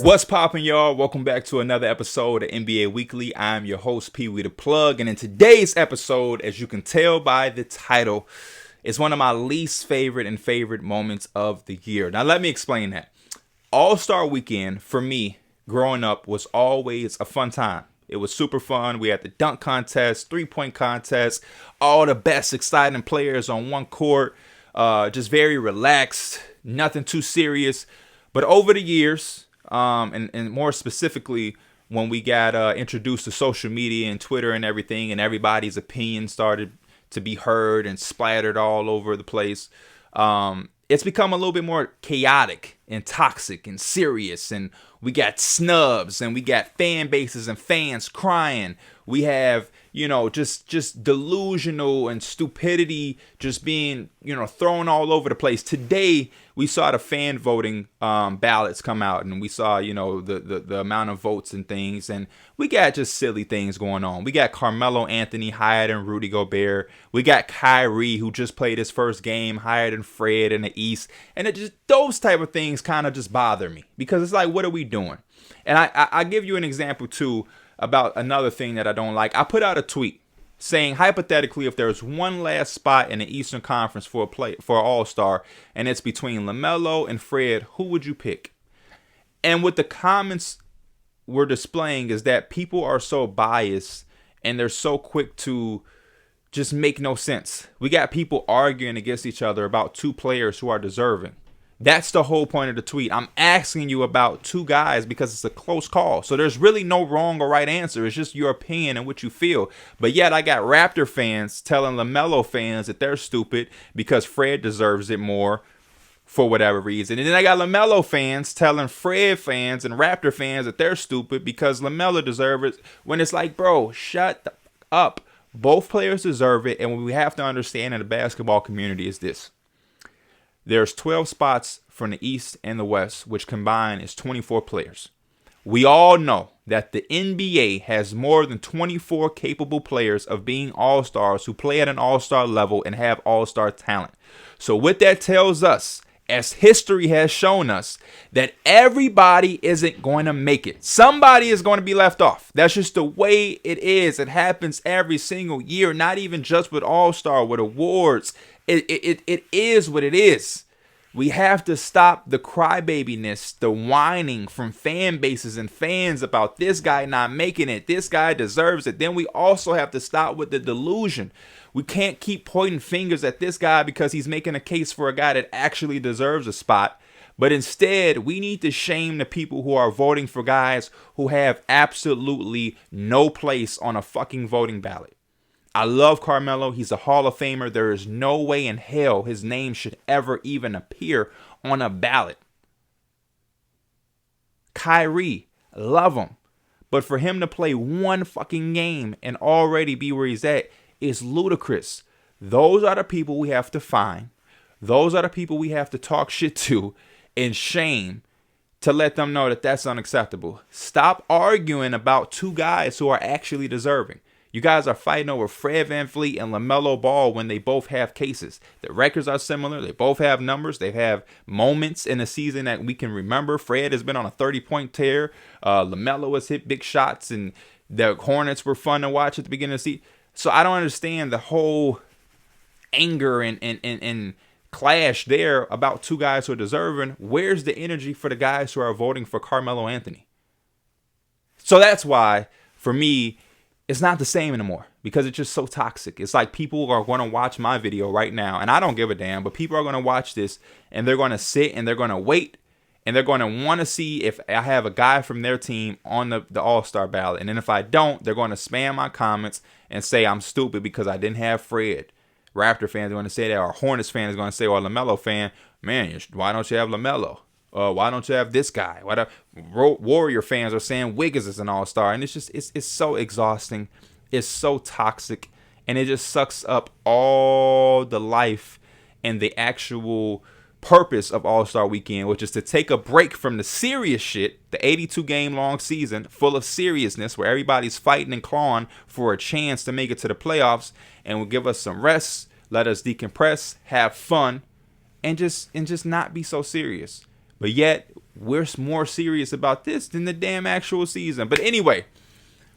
What's poppin', y'all? Welcome back to another episode of NBA Weekly. I'm your host, Pee Wee the Plug, and in today's episode, as you can tell by the title, it's one of my least favorite moments of the year. Now, let me explain that. All-Star Weekend, for me, growing up, was always a fun time. It was super fun. We had the dunk contest, three-point contest, all the best exciting players on one court, just very relaxed, nothing too serious. But over the years, and more specifically, when we got introduced to social media and Twitter and everything, and everybody's opinion started to be heard and splattered all over the place, it's become a little bit more chaotic and toxic and serious. And we got snubs and we got fan bases and fans crying. We have, just delusional and stupidity just being, thrown all over the place. Today, we saw the fan voting ballots come out, and we saw, the amount of votes and things. And we got just silly things going on. We got Carmelo Anthony higher than Rudy Gobert. We got Kyrie, who just played his first game, higher than Fred in the East. And it just, those type of things kind of just bother me, because it's like, what are we doing? And I give you an example, too, about another thing that I don't like. I put out a tweet saying, hypothetically, if there's one last spot in the Eastern Conference for an All-Star, and it's between LaMelo and Fred, who would you pick? And what the comments were displaying is that people are so biased and they're so quick to just make no sense. We got people arguing against each other about two players who are deserving. That's the whole point of the tweet. I'm asking you about two guys because it's a close call. So there's really no wrong or right answer. It's just your opinion and what you feel. But yet I got Raptor fans telling LaMelo fans that they're stupid because Fred deserves it more for whatever reason. And then I got LaMelo fans telling Fred fans and Raptor fans that they're stupid because LaMelo deserves it. When it's like, bro, shut up. Both players deserve it. And what we have to understand in the basketball community is this. There's 12 spots from the East and the West, which combined is 24 players. We all know that the NBA has more than 24 capable players of being all-stars who play at an all-star level and have all-star talent. So what that tells us, as history has shown us, that everybody isn't going to make it. Somebody is going to be left off. That's just the way it is. It happens every single year, not even just with all-star, with awards. It is what it is. We have to stop the crybabiness, the whining from fan bases and fans about this guy not making it. This guy deserves it. Then we also have to stop with the delusion. We can't keep pointing fingers at this guy because he's making a case for a guy that actually deserves a spot. But instead, we need to shame the people who are voting for guys who have absolutely no place on a fucking voting ballot. I love Carmelo. He's a Hall of Famer. There is no way in hell his name should ever even appear on a ballot. Kyrie, love him. But for him to play one fucking game and already be where he's at is ludicrous. Those are the people we have to find. Those are the people we have to talk shit to and shame to let them know that that's unacceptable. Stop arguing about two guys who are actually deserving. You guys are fighting over Fred VanVleet and LaMelo Ball when they both have cases. The records are similar. They both have numbers. They have moments in the season that we can remember. Fred has been on a 30-point tear. LaMelo has hit big shots, and the Hornets were fun to watch at the beginning of the season. So I don't understand the whole anger and clash there about two guys who are deserving. Where's the energy for the guys who are voting for Carmelo Anthony? So that's why, for me, it's not the same anymore because it's just so toxic. It's like people are going to watch my video right now, and I don't give a damn, but people are going to watch this and they're going to sit and they're going to wait and they're going to want to see if I have a guy from their team on the All-Star ballot. And then if I don't, they're going to spam my comments and say I'm stupid because I didn't have Fred. Raptor fans are going to say that, or Hornets fans are going to say, or LaMelo fan, man, why don't you have LaMelo? Why don't you have this guy? Warrior fans are saying Wiggins is an all-star. And it's just, it's so exhausting. It's so toxic. And it just sucks up all the life and the actual purpose of All-Star Weekend, which is to take a break from the serious shit, the 82-game long season full of seriousness where everybody's fighting and clawing for a chance to make it to the playoffs, and will give us some rest, let us decompress, have fun, and just not be so serious. But yet, we're more serious about this than the damn actual season. But anyway,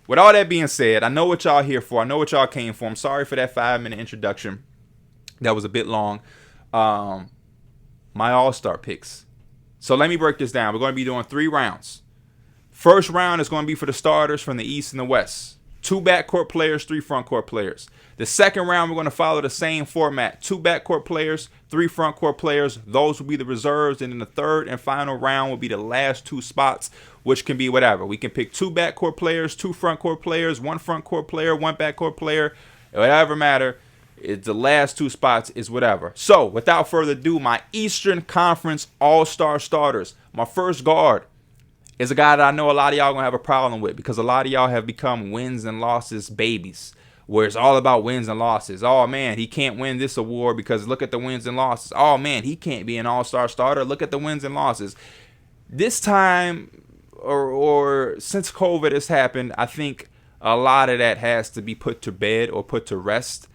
with all that being said, I know what y'all here for. I know what y'all came for. I'm sorry for that 5-minute introduction. That was a bit long. My All-Star picks. So let me break this down. We're going to be doing 3 rounds. First round is going to be for the starters from the East and the West. 2 backcourt players, 3 frontcourt players. The second round, we're going to follow the same format. 2 backcourt players, 3 frontcourt players. Those will be the reserves. And then the third and final round will be the last 2 spots, which can be whatever. We can pick 2 backcourt players, 2 frontcourt players, 1 frontcourt player, 1 backcourt player. Whatever matter. It's the last 2 spots is whatever. So, without further ado, my Eastern Conference All-Star starters. My first guard is a guy that I know a lot of y'all going to have a problem with because a lot of y'all have become wins and losses babies, where it's all about wins and losses. Oh, man, he can't win this award because look at the wins and losses. Oh, man, he can't be an all-star starter. Look at the wins and losses. This time, or since COVID has happened, I think a lot of that has to be put to bed or put to rest,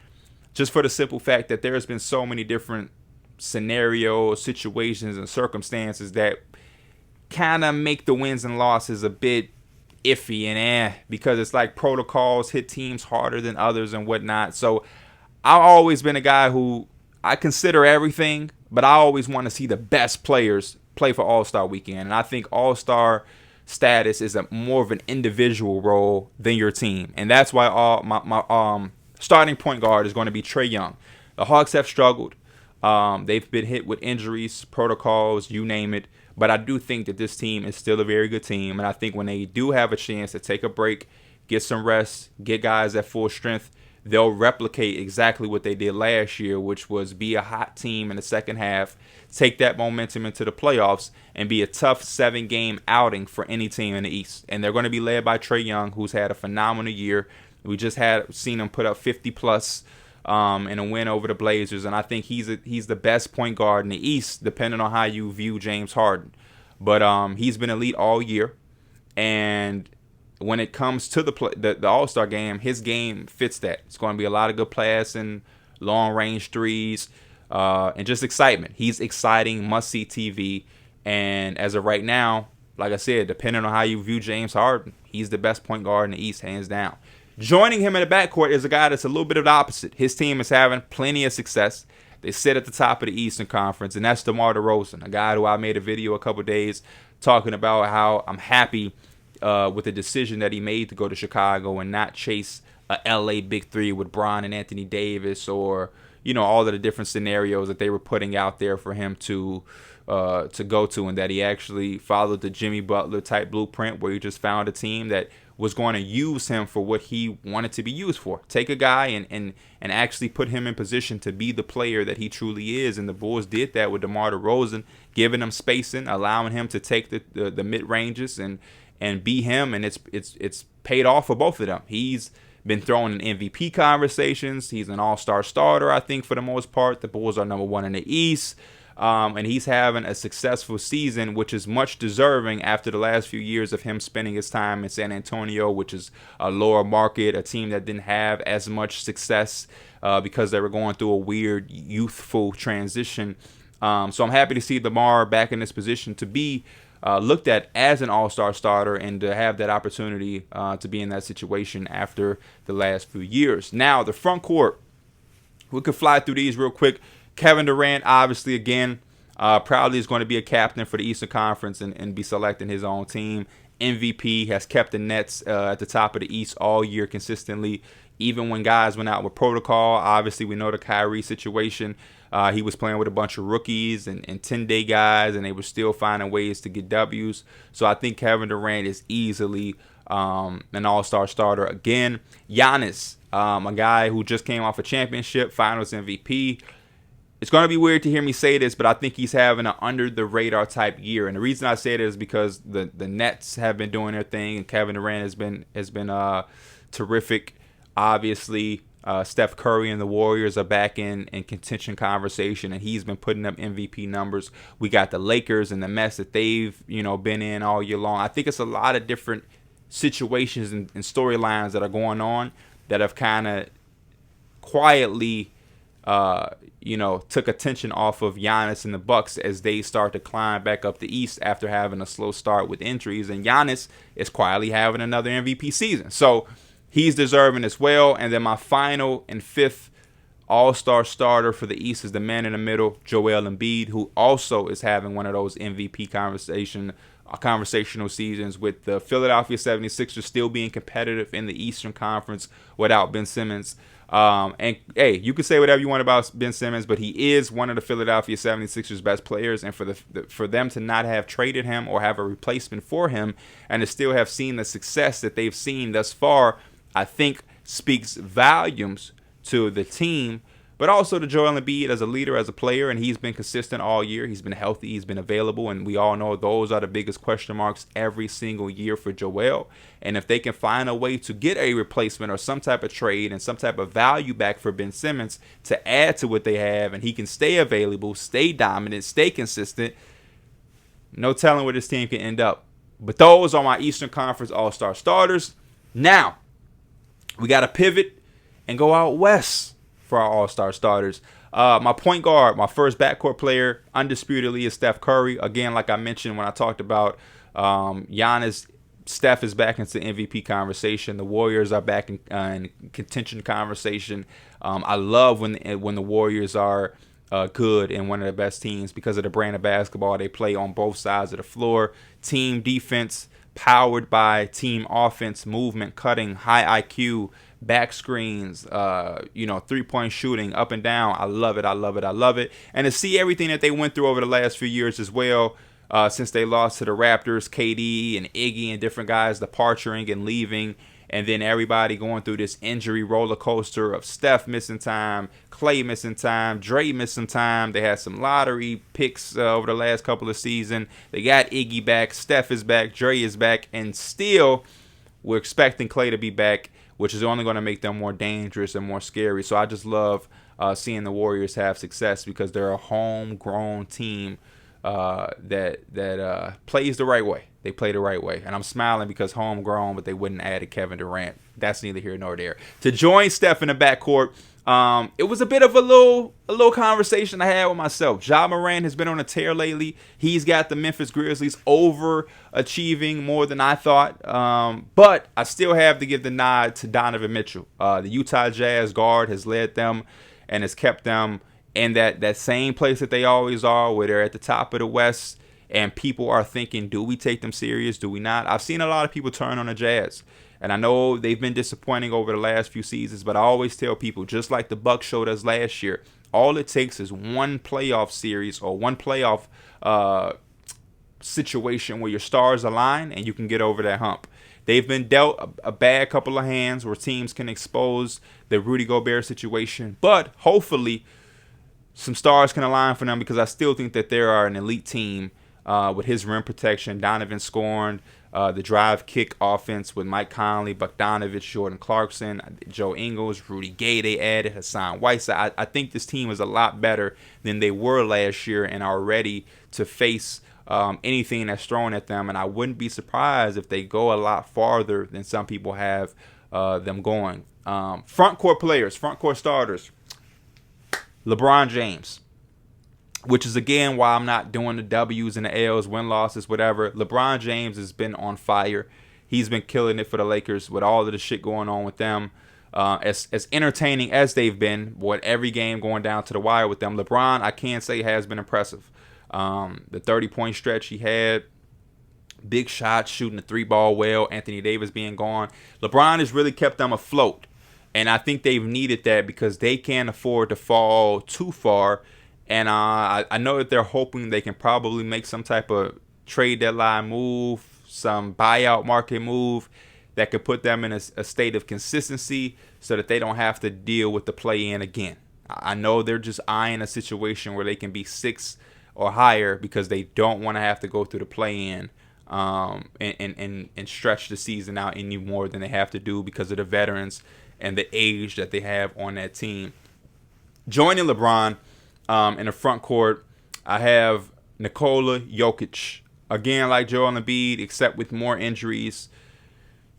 just for the simple fact that there's been so many different scenarios, situations, and circumstances that kind of make the wins and losses a bit iffy and because it's like protocols hit teams harder than others and whatnot. So I've always been a guy who I consider everything, but I always want to see the best players play for All-Star Weekend. And I think All-Star status is more of an individual role than your team. And that's why my starting point guard is going to be Trae Young. The Hawks have struggled. They've been hit with injuries, protocols, you name it. But I do think that this team is still a very good team. And I think when they do have a chance to take a break, get some rest, get guys at full strength, they'll replicate exactly what they did last year, which was be a hot team in the second half, take that momentum into the playoffs, and be a tough 7-game outing for any team in the East. And they're going to be led by Trae Young, who's had a phenomenal year. We just seen him put up 50-plus in a win over the Blazers, and I think he's the best point guard in the East, depending on how you view James Harden. But he's been elite all year, and when it comes to the All-Star game, his game fits that. It's going to be a lot of good passing, long-range threes, and just excitement. He's exciting, must-see TV, and as of right now, like I said, depending on how you view James Harden, he's the best point guard in the East, hands down. Joining him in the backcourt is a guy that's a little bit of the opposite. His team is having plenty of success. They sit at the top of the Eastern Conference, and that's Demar Derozan, a guy who I made a video a couple days talking about how I'm happy with the decision that he made to go to Chicago and not chase a LA Big Three with Bron and Anthony Davis, or all of the different scenarios that they were putting out there for him to go to, and that he actually followed the Jimmy Butler type blueprint, where he just found a team that was going to use him for what he wanted to be used for. Take a guy and actually put him in position to be the player that he truly is. And the Bulls did that with DeMar DeRozan, giving him spacing, allowing him to take the mid-ranges and be him. And it's paid off for both of them. He's been thrown in MVP conversations. He's an all-star starter, I think, for the most part. The Bulls are number 1 in the East. And he's having a successful season, which is much deserving after the last few years of him spending his time in San Antonio, which is a lower market, a team that didn't have as much success because they were going through a weird youthful transition. So I'm happy to see DeMar back in this position to be looked at as an all-star starter and to have that opportunity to be in that situation after the last few years. Now, the front court, we could fly through these real quick. Kevin Durant, obviously, again, probably is going to be a captain for the Eastern Conference and be selecting his own team. MVP, has kept the Nets at the top of the East all year consistently, even when guys went out with protocol. Obviously, we know the Kyrie situation. He was playing with a bunch of rookies and 10-day guys, and they were still finding ways to get W's. So I think Kevin Durant is easily an all-star starter. Again, Giannis, a guy who just came off a championship, finals MVP. It's going to be weird to hear me say this, but I think he's having an under-the-radar type year. And the reason I say it is because the Nets have been doing their thing, and Kevin Durant has been terrific. Obviously, Steph Curry and the Warriors are back in contention conversation, and he's been putting up MVP numbers. We got the Lakers and the mess that they've been in all year long. I think it's a lot of different situations and storylines that are going on that have kind of quietly took attention off of Giannis and the Bucks as they start to climb back up the East after having a slow start with injuries. And Giannis is quietly having another MVP season. So he's deserving as well. And then my final and fifth all-star starter for the East is the man in the middle, Joelle Embiid, who also is having one of those MVP conversational seasons, with the Philadelphia 76ers still being competitive in the Eastern Conference without Ben Simmons. And hey, you can say whatever you want about Ben Simmons, but he is one of the Philadelphia 76ers best players, and for them to not have traded him or have a replacement for him and to still have seen the success that they've seen thus far, I think speaks volumes to the team, but also to Joel Embiid as a leader, as a player. And he's been consistent all year. He's been healthy. He's been available. And we all know those are the biggest question marks every single year for Joel. And if they can find a way to get a replacement or some type of trade and some type of value back for Ben Simmons to add to what they have, and he can stay available, stay dominant, stay consistent, no telling where this team can end up. But those are my Eastern Conference All-Star starters. Now, we got to pivot and go out west for our all-star starters. My point guard, my first backcourt player, undisputedly, is Steph Curry. Again, like I mentioned when I talked about Giannis, Steph is back into MVP conversation. The Warriors are back in contention conversation. I love when the Warriors are good and one of the best teams because of the brand of basketball they play on both sides of the floor. Team defense powered by team offense, movement, cutting, high IQ, back screens, three-point shooting, up and down. I love it. I love it. I love it. And to see everything that they went through over the last few years as well, since they lost to the Raptors, KD and Iggy and different guys departing and leaving, and then everybody going through this injury roller coaster of Steph missing time, Clay missing time, Dre missing time. They had some lottery picks over the last couple of seasons. They got Iggy back, Steph is back, Dre is back, and still we're expecting Clay to be back, which is only going to make them more dangerous and more scary. So I just love seeing the Warriors have success because they're a homegrown team that plays the right way. They play the right way. And I'm smiling because homegrown, but they wouldn't add a Kevin Durant. That's neither here nor there. To join Steph in the backcourt, it was a bit of a little conversation I had with myself. Moran has been on a tear lately. He's got the Memphis Grizzlies overachieving more than I thought. But I still have to give the nod to Donovan Mitchell. The Utah Jazz guard has led them and has kept them in that same place that they always are, where they're at the top of the West. And people are thinking, do we take them serious? Do we not? I've seen a lot of people turn on the Jazz. And I know they've been disappointing over the last few seasons, but I always tell people, just like the Bucks showed us last year, all it takes is one playoff series or one playoff situation where your stars align and you can get over that hump. They've been dealt a bad couple of hands where teams can expose the Rudy Gobert situation, but hopefully some stars can align for them because I still think that they are an elite team. With his rim protection, Donovan scoring, the drive kick offense with Mike Conley, Bogdanovich, Jordan Clarkson, Joe Ingles, Rudy Gay they added, Hassan Whiteside. I think this team is a lot better than they were last year and are ready to face anything that's thrown at them. And I wouldn't be surprised if they go a lot farther than some people have them going. Front court players, front court starters, LeBron James. Which is, again, why I'm not doing the W's and the L's, win-losses, whatever. LeBron James has been on fire. He's been killing it for the Lakers with all of the shit going on with them. As entertaining as they've been, with every game going down to the wire with them, LeBron, I can say, has been impressive. The 30-point stretch he had, big shots, shooting the three-ball well, Anthony Davis being gone. LeBron has really kept them afloat. And I think they've needed that because they can't afford to fall too far. And I know that they're hoping they can probably make some type of trade deadline move, some buyout market move that could put them in a state of consistency so that they don't have to deal with the play-in again. I know they're just eyeing a situation where they can be 6 or higher because they don't want to have to go through the play-in and stretch the season out any more than they have to do because of the veterans and the age that they have on that team. Joining LeBron in the front court, I have Nikola Jokic. Again, like Joel Embiid, except with more injuries.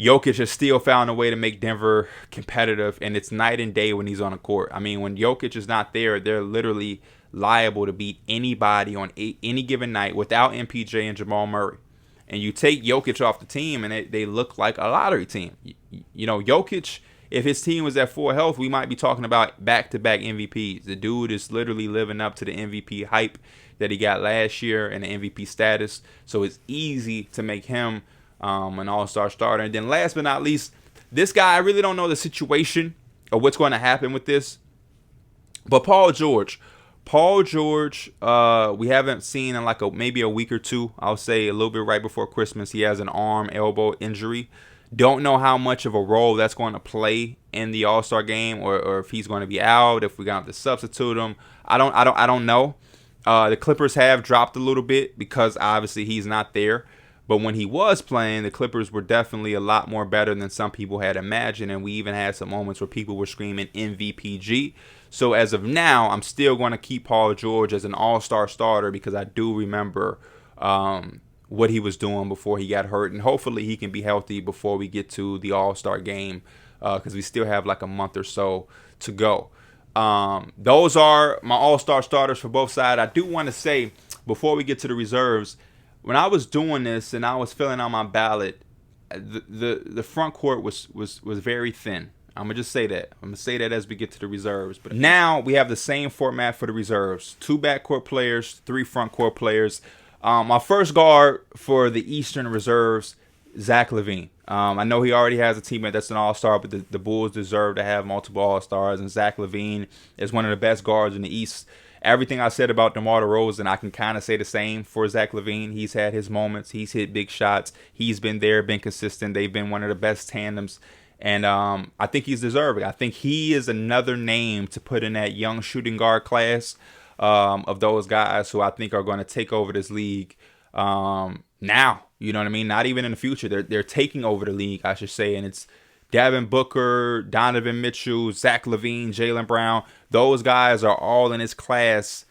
Jokic has still found a way to make Denver competitive, and it's night and day when he's on the court. I mean, when Jokic is not there, they're literally liable to beat anybody on any given night without MPJ and Jamal Murray. And you take Jokic off the team, and they look like a lottery team. You know, Jokic, if his team was at full health, we might be talking about back-to-back MVPs. The dude is literally living up to the MVP hype that he got last year and the MVP status. So it's easy to make him an all-star starter. And then last but not least, this guy, I really don't know the situation or what's going to happen with this. But Paul George, we haven't seen in like maybe a week or two. I'll say a little bit right before Christmas. He has an elbow injury. Don't know how much of a role that's going to play in the All-Star game, or if he's going to be out, if we're going to have to substitute him. I don't know. The Clippers have dropped a little bit because obviously he's not there. But when he was playing, the Clippers were definitely a lot more better than some people had imagined. And we even had some moments where people were screaming MVPG. So as of now, I'm still going to keep Paul George as an all-star starter because I do remember what he was doing before he got hurt. And hopefully he can be healthy before we get to the all-star game because we still have like a month or so to go. Those are my all-star starters for both sides. I do want to say, before we get to the reserves, when I was doing this and I was filling out my ballot, the front court was very thin. I'm going to just say that. I'm going to say that as we get to the reserves. But now we have the same format for the reserves. 2 backcourt players, 3 front court players. My first guard for the Eastern reserves, Zach Levine. I know he already has a teammate that's an all-star, but the Bulls deserve to have multiple all-stars. And Zach Levine is one of the best guards in the East. Everything I said about DeMar DeRozan, I can kind of say the same for Zach Levine. He's had his moments. He's hit big shots. He's been there, been consistent. They've been one of the best tandems. And I think he's deserving. I think he is another name to put in that young shooting guard class of those guys who I think are going to take over this league now. You know what I mean? Not even in the future. They're taking over the league, I should say. And it's Devin Booker, Donovan Mitchell, Zach Levine, Jaylen Brown. Those guys are all in this class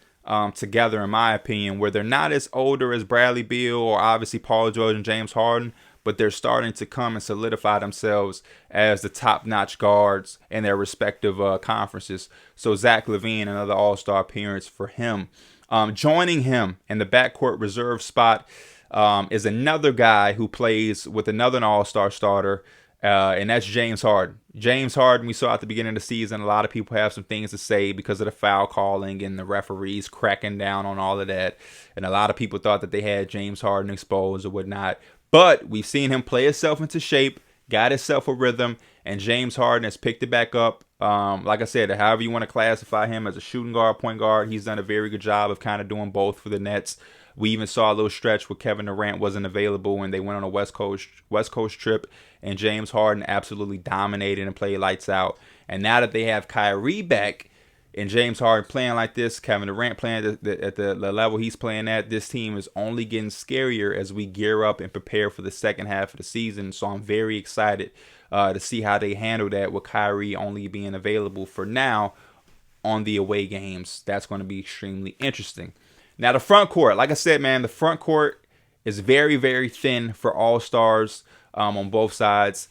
together, in my opinion, where they're not as older as Bradley Beal or obviously Paul George and James Harden, but they're starting to come and solidify themselves as the top-notch guards in their respective conferences. So Zach Levine, another all-star appearance for him. Joining him in the backcourt reserve spot is another guy who plays with another all-star starter, and that's James Harden. James Harden, we saw at the beginning of the season, a lot of people have some things to say because of the foul calling and the referees cracking down on all of that. And a lot of people thought that they had James Harden exposed or whatnot. But we've seen him play himself into shape, got himself a rhythm, and James Harden has picked it back up. Like I said, however you want to classify him as a shooting guard, point guard, he's done a very good job of kind of doing both for the Nets. We even saw a little stretch where Kevin Durant wasn't available and they went on a West Coast trip, and James Harden absolutely dominated and played lights out. And now that they have Kyrie back and James Harden playing like this, Kevin Durant playing at the level he's playing at, this team is only getting scarier as we gear up and prepare for the second half of the season. So I'm very excited to see how they handle that with Kyrie only being available for now on the away games. That's going to be extremely interesting. Now, the front court, like I said, man, the front court is very, very thin for all-stars on both sides.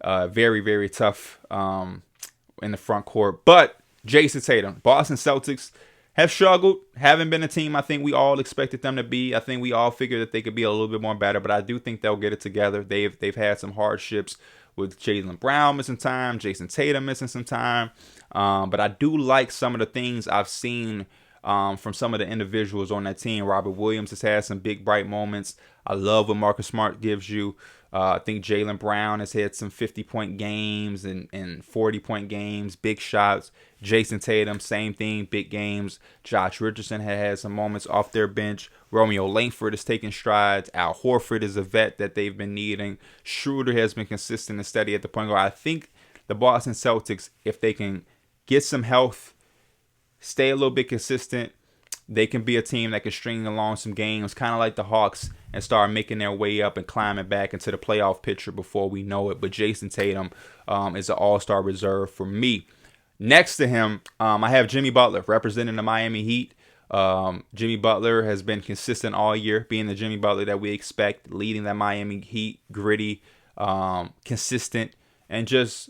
Very, very tough in the front court. But Jason Tatum, Boston Celtics have struggled, haven't been a team I think we all expected them to be. I think we all figured that they could be a little bit more better, but I do think they'll get it together. They've had some hardships with Jaylen Brown missing time, Jason Tatum missing some time. But I do like some of the things I've seen from some of the individuals on that team. Robert Williams has had some big, bright moments. I love what Marcus Smart gives you. I think Jaylen Brown has had some 50-point games and 40-point games, big shots. Jason Tatum, same thing, big games. Josh Richardson has had some moments off their bench. Romeo Langford is taking strides. Al Horford is a vet that they've been needing. Schroeder has been consistent and steady at the point guard. I think the Boston Celtics, if they can get some health, stay a little bit consistent, they can be a team that can string along some games, kind of like the Hawks, and start making their way up and climbing back into the playoff picture before we know it. But Jason Tatum is an all-star reserve for me. Next to him, I have Jimmy Butler representing the Miami Heat. Jimmy Butler has been consistent all year, being the Jimmy Butler that we expect, leading that Miami Heat, gritty, consistent, and just,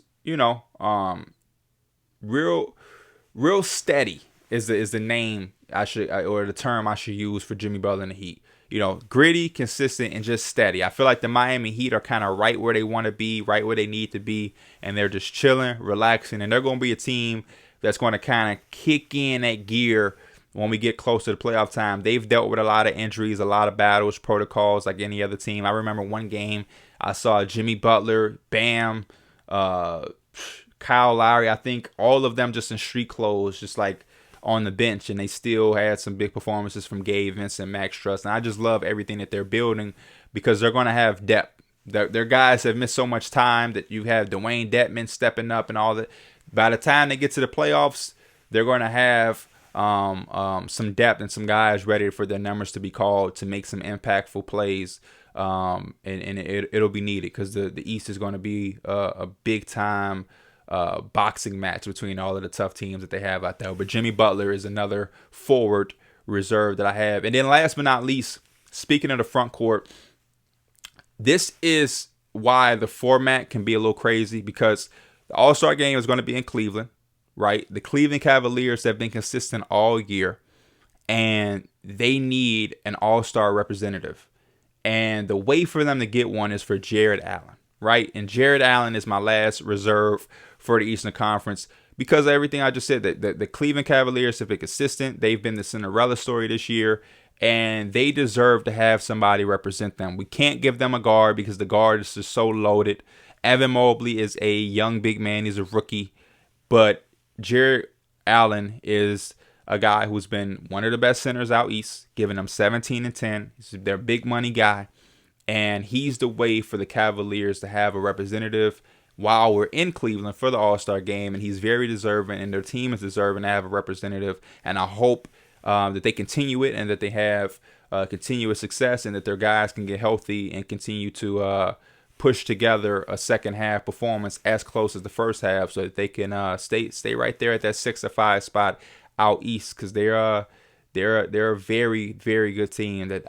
real steady is the name or the term I should use for Jimmy Butler in the Heat. Gritty, consistent, and just steady. I feel like the Miami Heat are kind of right where they want to be, right where they need to be, and they're just chilling, relaxing, and they're going to be a team that's going to kind of kick in that gear when we get close to the playoff time. They've dealt with a lot of injuries, a lot of battles, protocols like any other team. I remember one game I saw Jimmy Butler, Bam, Kyle Lowry, I think all of them just in street clothes, just like on the bench, and they still had some big performances from Gabe Vincent, Max Truss, and I just love everything that they're building because they're going to have depth. Their guys have missed so much time that you have Dwayne Dedmon stepping up and all that. By the time they get to the playoffs, they're going to have some depth and some guys ready for their numbers to be called to make some impactful plays, and it'll be needed because the East is going to be a big time boxing match between all of the tough teams that they have out there. But Jimmy Butler is another forward reserve that I have. And then last but not least, speaking of the front court, this is why the format can be a little crazy, because the All-Star game is going to be in Cleveland, right? The Cleveland Cavaliers have been consistent all year, and they need an All-Star representative. And the way for them to get one is for Jared Allen, right? And Jared Allen is my last reserve for the Eastern Conference because of everything I just said. The Cleveland Cavaliers have been consistent. They've been the Cinderella story this year, and they deserve to have somebody represent them. We can't give them a guard because the guard is just so loaded. Evan Mobley is a young big man. He's a rookie. But Jared Allen is a guy who's been one of the best centers out east, giving them 17 and 10. He's their big money guy. And he's the way for the Cavaliers to have a representative while we're in Cleveland for the All-Star game. And he's very deserving, and their team is deserving to have a representative. And I hope that they continue it and that they have continuous success and that their guys can get healthy and continue to push together a second half performance as close as the first half so that they can stay right there at that 6 or 5 spot out east, because they're a very, very good team that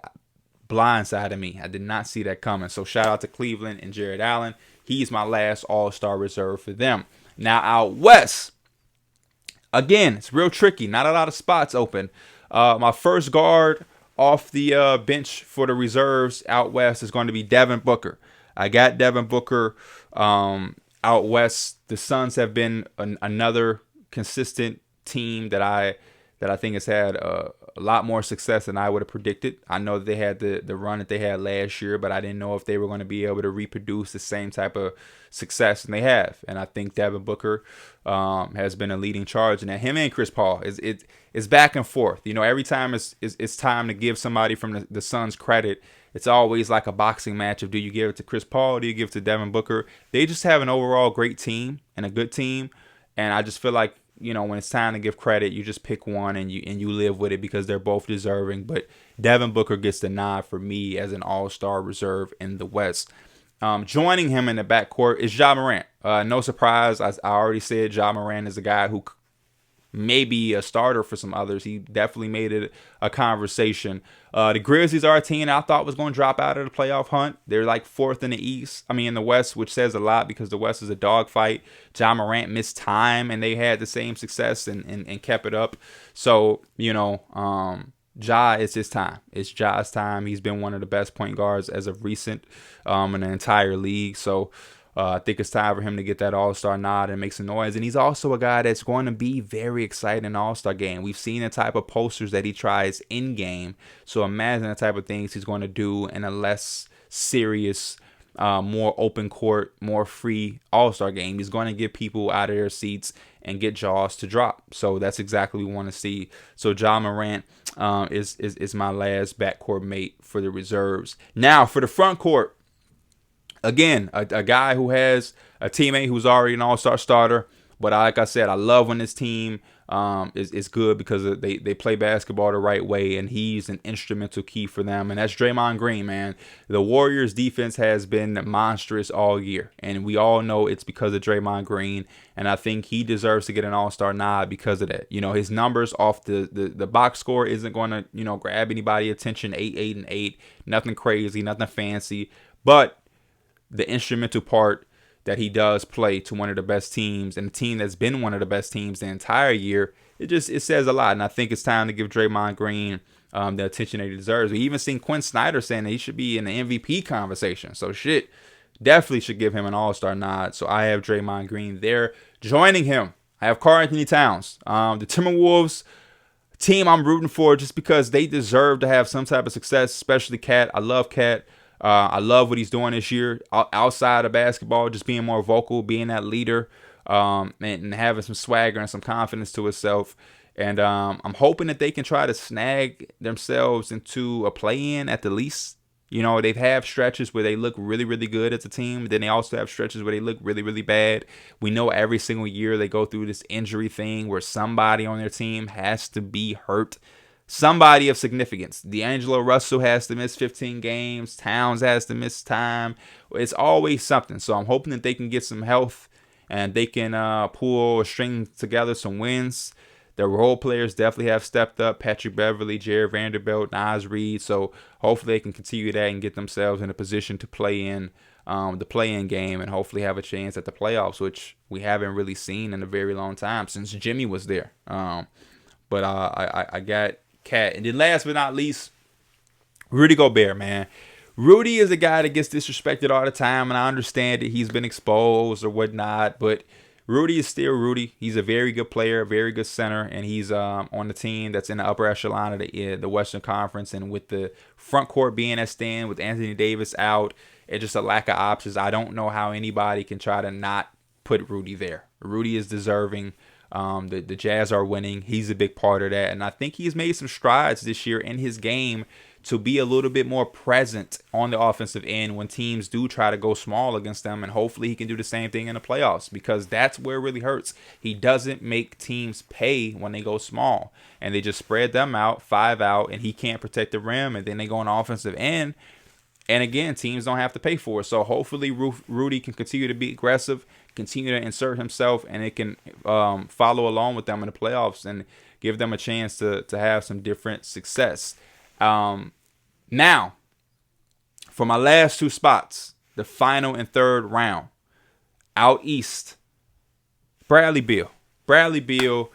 blindsided me. I did not see that coming. So shout out to Cleveland and Jared Allen. He's my last All-Star reserve for them. Now out west, again, it's real tricky. Not a lot of spots open. My first guard off the bench for the reserves out west is going to be Devin Booker. I got Devin Booker out west. The Suns have been another consistent team that I think has had a lot more success than I would have predicted. I know that they had the run that they had last year, but I didn't know if they were going to be able to reproduce the same type of success and they have. And I think Devin Booker has been a leading charge in that. Him and Chris Paul is back and forth. Every time it's time to give somebody from the Suns credit, it's always like a boxing match of do you give it to Chris Paul or do you give it to Devin Booker? They just have an overall great team and a good team, and I just feel like when it's time to give credit, you just pick one and you live with it because they're both deserving. But Devin Booker gets the nod for me as an All-Star reserve in the West. Joining him in the backcourt is Ja Morant. No surprise, I already said Ja Morant is a guy who may be a starter for some others. He definitely made it a conversation. The Grizzlies are a team I thought was going to drop out of the playoff hunt. They're like fourth in the West, which says a lot because the West is a dogfight. Ja Morant missed time and they had the same success and kept it up. So, Ja, it's his time. It's Ja's time. He's been one of the best point guards as of recent in the entire league. So I think it's time for him to get that All-Star nod and make some noise. And he's also a guy that's going to be very exciting in the All-Star game. We've seen the type of posters that he tries in-game. So imagine the type of things he's going to do in a less serious, more open court, more free All-Star game. He's going to get people out of their seats and get jaws to drop. So that's exactly what we want to see. So Ja Morant is my last backcourt mate for the reserves. Now for the front court. Again, a guy who has a teammate who's already an all-star starter. But like I said, I love when this team is good because they play basketball the right way, and he's an instrumental key for them. And that's Draymond Green, man. The Warriors' defense has been monstrous all year, and we all know it's because of Draymond Green. And I think he deserves to get an all-star nod because of that. His numbers off the box score isn't going to grab anybody attention. 8, 8, and 8, nothing crazy, nothing fancy, but the instrumental part that he does play to one of the best teams and a team that's been one of the best teams the entire year, it says a lot. And I think it's time to give Draymond Green the attention that he deserves. We even seen Quinn Snyder saying that he should be in the MVP conversation. So shit, definitely should give him an all-star nod. So I have Draymond Green there. Joining him, I have Karl-Anthony Towns. The Timberwolves team I'm rooting for just because they deserve to have some type of success, especially Cat. I love Cat. I love what he's doing this year outside of basketball, just being more vocal, being that leader, and having some swagger and some confidence to himself. And I'm hoping that they can try to snag themselves into a play-in at the least. You know, they've had stretches where they look really, really good as a team. Then they also have stretches where they look really, really bad. We know every single year they go through this injury thing where somebody on their team has to be hurt. Somebody of significance. D'Angelo Russell has to miss 15 games. Towns has to miss time. It's always something. So I'm hoping that they can get some health and they can pull or string together some wins. The role players definitely have stepped up. Patrick Beverley, Jared Vanderbilt, Naz Reid. So hopefully they can continue that and get themselves in a position to play in the play-in game and hopefully have a chance at the playoffs, which we haven't really seen in a very long time since Jimmy was there. But I got Cat. And then last but not least, Rudy Gobert, man. Rudy is a guy that gets disrespected all the time, and I understand that he's been exposed or whatnot, but Rudy is still Rudy. He's a very good player, a very good center, and he's on the team that's in the upper echelon of the Western Conference. And with the front court being at stand, with Anthony Davis out, and just a lack of options, I don't know how anybody can try to not put Rudy there. Rudy is deserving. The Jazz are winning. He's a big part of that. And I think he's made some strides this year in his game to be a little bit more present on the offensive end when teams do try to go small against them. And hopefully he can do the same thing in the playoffs, because that's where it really hurts. He doesn't make teams pay when they go small, and they just spread them out, 5 out, and he can't protect the rim. And then they go on the offensive end. And again, teams don't have to pay for it. So hopefully Rudy can continue to be aggressive, continue to insert himself, and it can follow along with them in the playoffs and give them a chance to have some different success. Now, for my last two spots, the final and third round, out east, Bradley Beal. Bradley Beal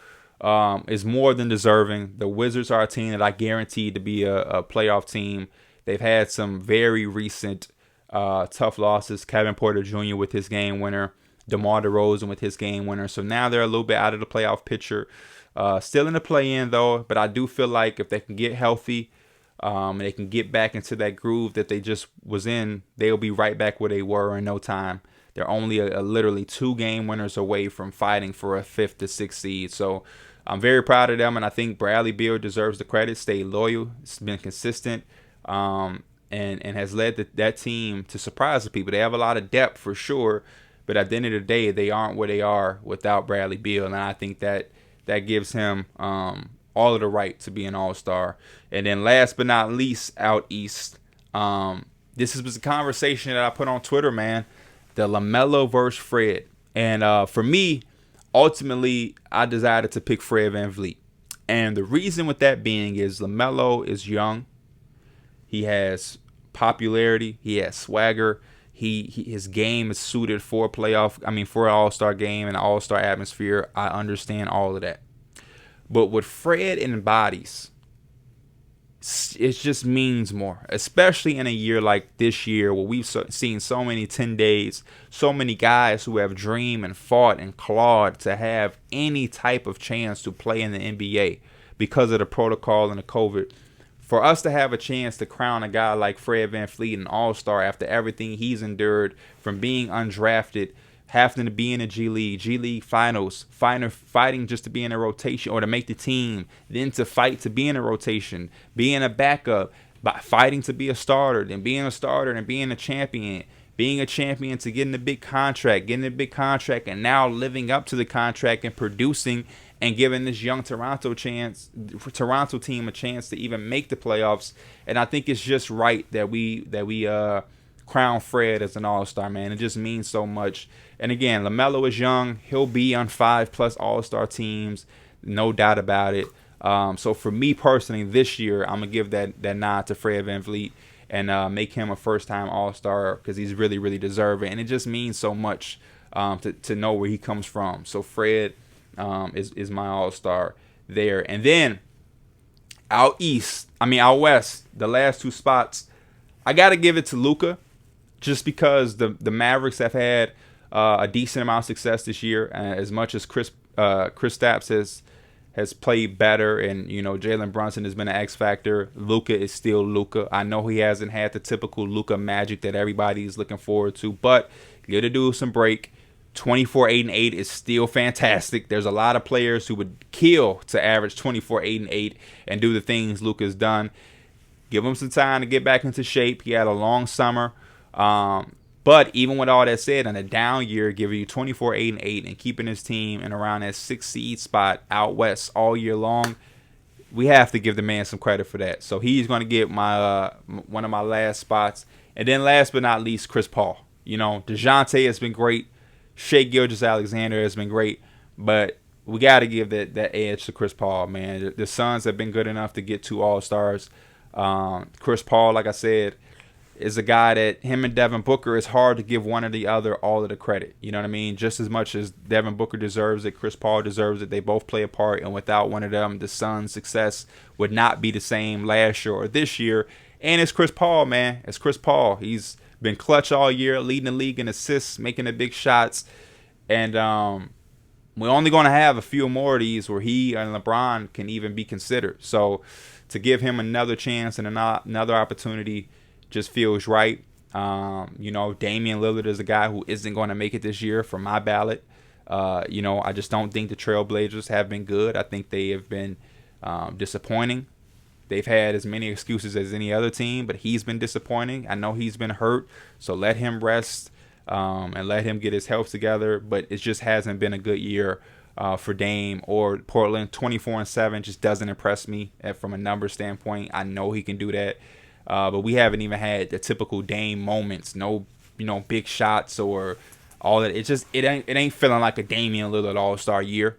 is more than deserving. The Wizards are a team that I guaranteed to be a playoff team. They've had some very recent tough losses. Kevin Porter Jr. with his game winner. DeMar DeRozan with his game winner. So now they're a little bit out of the playoff picture. Still in the play-in, though. But I do feel like if they can get healthy, and they can get back into that groove that they just was in, they'll be right back where they were in no time. They're only literally 2 game winners away from fighting for a 5th to 6th seed. So I'm very proud of them, and I think Bradley Beal deserves the credit. Stayed loyal. It's been consistent. And has led that team to surprise the people. They have a lot of depth for sure, but at the end of the day, they aren't where they are without Bradley Beal, and I think that gives him all of the right to be an all-star. And then last but not least, out east, this was a conversation that I put on Twitter, man, the LaMelo versus Fred. And for me, ultimately, I decided to pick Fred VanVleet. And the reason with that being is LaMelo is young. He has popularity. He has swagger. His game is suited for for an all-star game and an all-star atmosphere. I understand all of that. But what Fred embodies, it just means more, especially in a year like this year where we've seen so many 10 days, so many guys who have dreamed and fought and clawed to have any type of chance to play in the NBA because of the protocol and the COVID. For us to have a chance to crown a guy like Fred VanVleet an all-star after everything he's endured, from being undrafted, having to be in the G League finals, fighting just to be in a rotation or to make the team, then to fight to be in a rotation, being a backup, fighting to be a starter, then being a starter and being a champion to getting a big contract, and now living up to the contract and producing and giving this young Toronto team a chance to even make the playoffs. And I think it's just right that we crown Fred as an all-star, man. It just means so much. And again, LaMelo is young. He'll be on 5+ all-star teams, no doubt about it. So for me personally, this year, I'm going to give that nod to Fred VanVleet. and make him a first-time All-Star because he's really, really deserving. And it just means so much to know where he comes from. So Fred is my All-Star there. And then out west, the last two spots, I got to give it to Luka just because the Mavericks have had a decent amount of success this year. As much as Chris Stapps has played better, and Jalen Brunson has been an X factor, Luka is still Luka. I know he hasn't had the typical Luka magic that everybody's looking forward to, but give the dude some break. 24, 8, and 8 is still fantastic. There's a lot of players who would kill to average 24, 8, and 8 and do the things Luka's done. Give him some time to get back into shape. He had a long summer. But even with all that said, in a down year, giving you 24, 8, and 8 and keeping his team in around that 6th seed spot out west all year long, we have to give the man some credit for that. So he's going to get my one of my last spots. And then last but not least, Chris Paul. DeJounte has been great. Shai Gilgeous-Alexander has been great. But we got to give that edge to Chris Paul, man. The Suns have been good enough to get 2 All-Stars. Chris Paul, like I said, is a guy that him and Devin Booker, is hard to give one or the other all of the credit. You know what I mean? Just as much as Devin Booker deserves it, Chris Paul deserves it. They both play a part, and without one of them, the Suns' success would not be the same last year or this year. And it's Chris Paul, man. It's Chris Paul. He's been clutch all year, leading the league in assists, making the big shots. And we're only going to have a few more of these where he and LeBron can even be considered. So to give him another chance and another opportunity just feels right. Damien Lillard is a guy who isn't going to make it this year for my ballot. I just don't think the Trailblazers have been good. I think they have been disappointing. They've had as many excuses as any other team, but he's been disappointing. I know he's been hurt, so let him rest and let him get his health together. But it just hasn't been a good year for Dame or Portland. 24-7 just doesn't impress me from a number standpoint. I know he can do that. But we haven't even had the typical Dame moments. No, big shots or all that. It ain't feeling like a Damian Lillard All-Star year,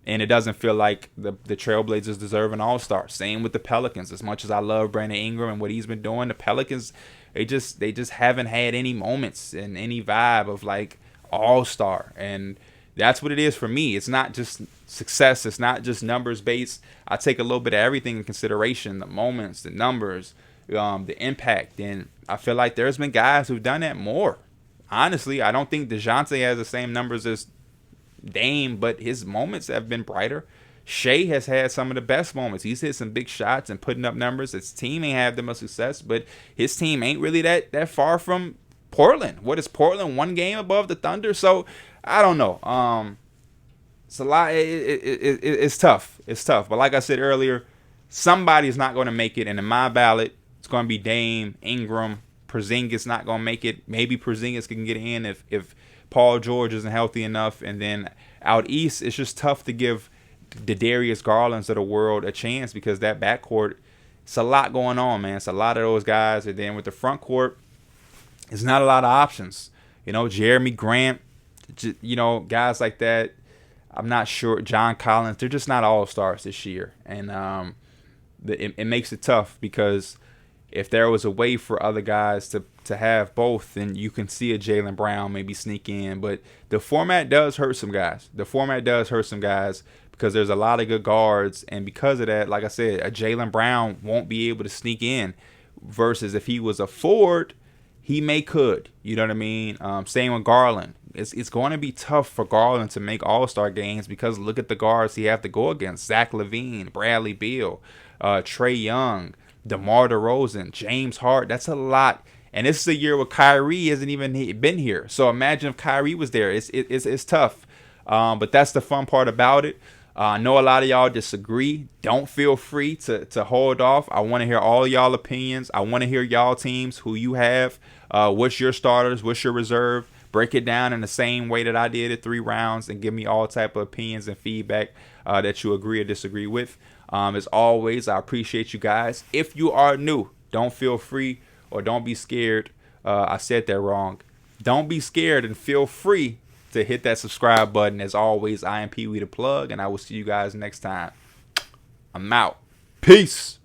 and it doesn't feel like the Trailblazers deserve an All-Star. Same with the Pelicans. As much as I love Brandon Ingram and what he's been doing, the Pelicans they just haven't had any moments and any vibe of like All-Star, and that's what it is for me. It's not just success. It's not just numbers based. I take a little bit of everything in consideration: the moments, the numbers, the impact. And I feel like there's been guys who've done that more. Honestly, I don't think DeJounte has the same numbers as Dame, but his moments have been brighter. Shai has had some of the best moments. He's hit some big shots and putting up numbers. His team ain't had that much success, but his team ain't really that far from Portland. What is Portland? 1 game above the Thunder? So I don't know. It's a lot. It's tough. It's tough. But like I said earlier, somebody's not going to make it. And in my ballot, it's going to be Dame, Ingram, Porzingis not going to make it. Maybe Porzingis can get in if Paul George isn't healthy enough. And then out east, it's just tough to give the Darius Garlands of the world a chance because that backcourt, it's a lot going on, man. It's a lot of those guys. And then with the front court, it's not a lot of options. Jeremy Grant, guys like that. I'm not sure. John Collins, they're just not all-stars this year. And it makes it tough because if there was a way for other guys to have both, then you can see a Jaylen Brown maybe sneak in. But the format does hurt some guys. Because there's a lot of good guards. And because of that, like I said, a Jaylen Brown won't be able to sneak in versus if he was a forward, he could. You know what I mean? Same with Garland. It's going to be tough for Garland to make all-star games because look at the guards he have to go against. Zach Levine, Bradley Beal, Trae Young, DeMar DeRozan, James Harden. That's a lot. And this is a year where Kyrie hasn't even been here. So imagine if Kyrie was there. It's tough. But that's the fun part about it. I know a lot of y'all disagree. Don't feel free to hold off. I want to hear all y'all opinions. I want to hear y'all teams, who you have. What's your starters? What's your reserve? Break it down in the same way that I did at 3 rounds and give me all type of opinions and feedback that you agree or disagree with. As always, I appreciate you guys. If you are new, don't feel free or don't be scared. I said that wrong. Don't be scared and feel free to hit that subscribe button. As always, I am Pee Wee the Plug, and I will see you guys next time. I'm out. Peace.